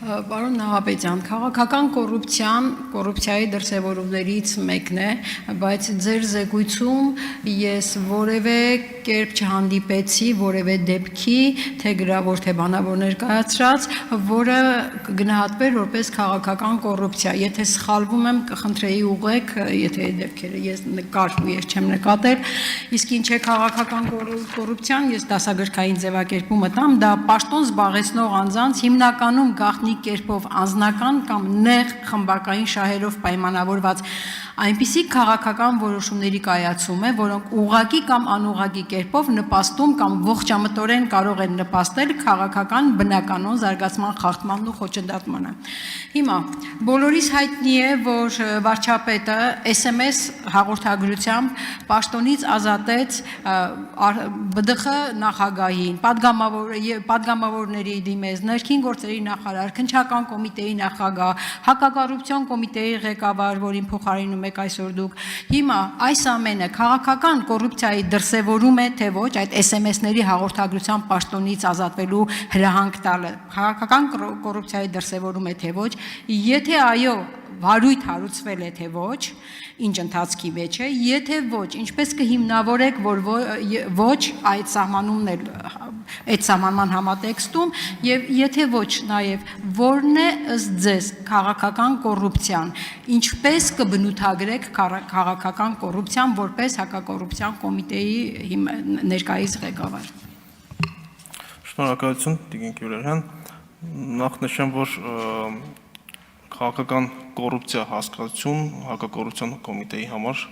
Պարոն Նահապետյան, քաղաքական կոռուպցիայի դրսևորումներից մեկն է, բայց ձեր զեկույցում ես որևէ կերպ չհանդիպեցի որևէ դեպքի, թե գրավոր, թե բանավոր ներկայացրած, որը կգնահատվեր որպես քաղաքական կոռուպցիա։ Եթե սխալվում եմ, կխնդրեի ուղղեք, եթե դեպքերը ես չեմ նկատել, իսկ ինչ է քաղաքական կոռուպցիան, ես դասագրքային ձևակերպումը տամ, դա պաշտոն զբաղեցնող անձանց հիմնականում գաղտնի կերպով անձնական կամ նեղ խմբակային շահերով պայմանավորված այնպիսի քաղաքական որոշումների կայացում է, որոնք ուղղակի կամ անուղղակի կերպով նպաստում կամ ողջամտորեն կարող են նպաստել քաղաքական բնականոն զարգացման խախտմանն ու խոչընդոտմանը։ Հիմա բոլորիս հայտնի է, որ վարչապետը SMS հաղորդագրությամբ պաշտոնից ազատեց ԲԴԽ նախագահին, պատգամավորների դիմեց, ներքին գործերի նախարար, քննչական կոմիտեի նախագահ, հակակոռուպցիոն կոմիտեի ղեկավար, որին փոխարինում եք այսօր դուք։ Հիմա այս ամենը քաղաքական կոռուպցիայի դրսևորում է, թե ոչ, այդ SMS-ների հաղորդագրությամբ պաշտոնից ազատվելու հրահանգ տալը քաղաքական կոռուպցիայի դրսևորում է, թե ոչ, եթե այո, վարույթ հարուցվել է, թե ոչ, ինչ ընթացքի մեջ է, եթե ոչ, ինչպես կհիմնավորեք, որ ոչ այդ սահմանումն էլ այդ սահմանման համատեքստում եւ եթե ոչ նաեւ որն է ըստ ձեզ քաղաքական կոռուպցիան, ինչպես կբնութագրեք քաղաքական կոռուպցիան որպես հակակոռուպցիոն կոմիտեի ներկայիս ղեկավար։ Շնորհակալություն, Տիկին Գյուլերյան, նախ նշեմ, որ քաղաքական կոռուպցիա հասկացություն հակակոռուպցիոն կոմիտեի համար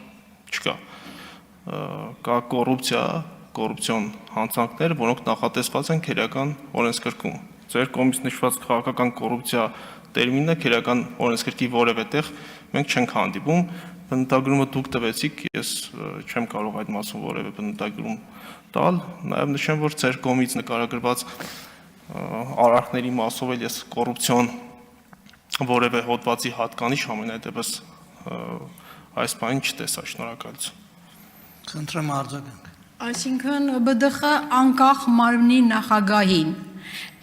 չկա։ Կա կոռուպցիոն հանցանքներ, որոնք նախատեսված են քերական օրենսգրքում։ Ձեր կողմից նշված քաղաքական կոռուպցիա տերմինը քերական օրենսգրքի որևէ տեղ մենք չենք հանդիպում։ Բնութագրումը դուք տվեցիք, ես չեմ կարող այդ մասում որևէ բնութագրում տալ։ Նաև նշեմ, որ ձեր կողմից նկարագրված արարքների մասով էլ ես կոռուպցիոն որևէ հոդվածի հատկանիշ ամենայդեպս այս բանին չտեսա, շնորհակալություն։ Խնդրեմ արձագանք։ Այսինքն ԲԴԽ անկախ մարմնի նախագահին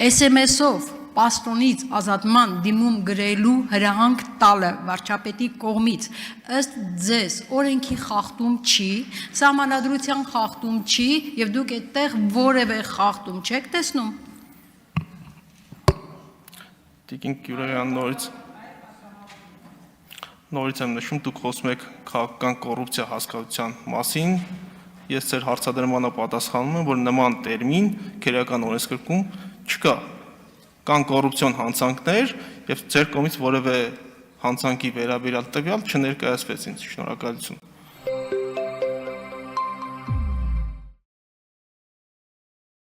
SMS-ով պաշտոնից ազատման դիմում գրելու հրահանգ տալը վարչապետի կողմից ըստ ձեզ օրենքի խախտում չի, սահմանադրության խախտում չի եւ դուք այդտեղ որևէ խախտում չեք տեսնում։ Տիկին Գյուլերյան, նորից եմ նշում, դուք խոսում եք քաղաքական կոռուպցիա հասկացության մասին, ես ձեր հարցադրմանը պատասխանում եմ, որ նման տերմին քերական օրենսգրքում չկա, կան կոռուպցիոն հանցանքներ եւ ձեր կողմից որևէ հանցանքի վերաբերյալ տվյալ չներկայացվեց ինձ, շնորհակալություն։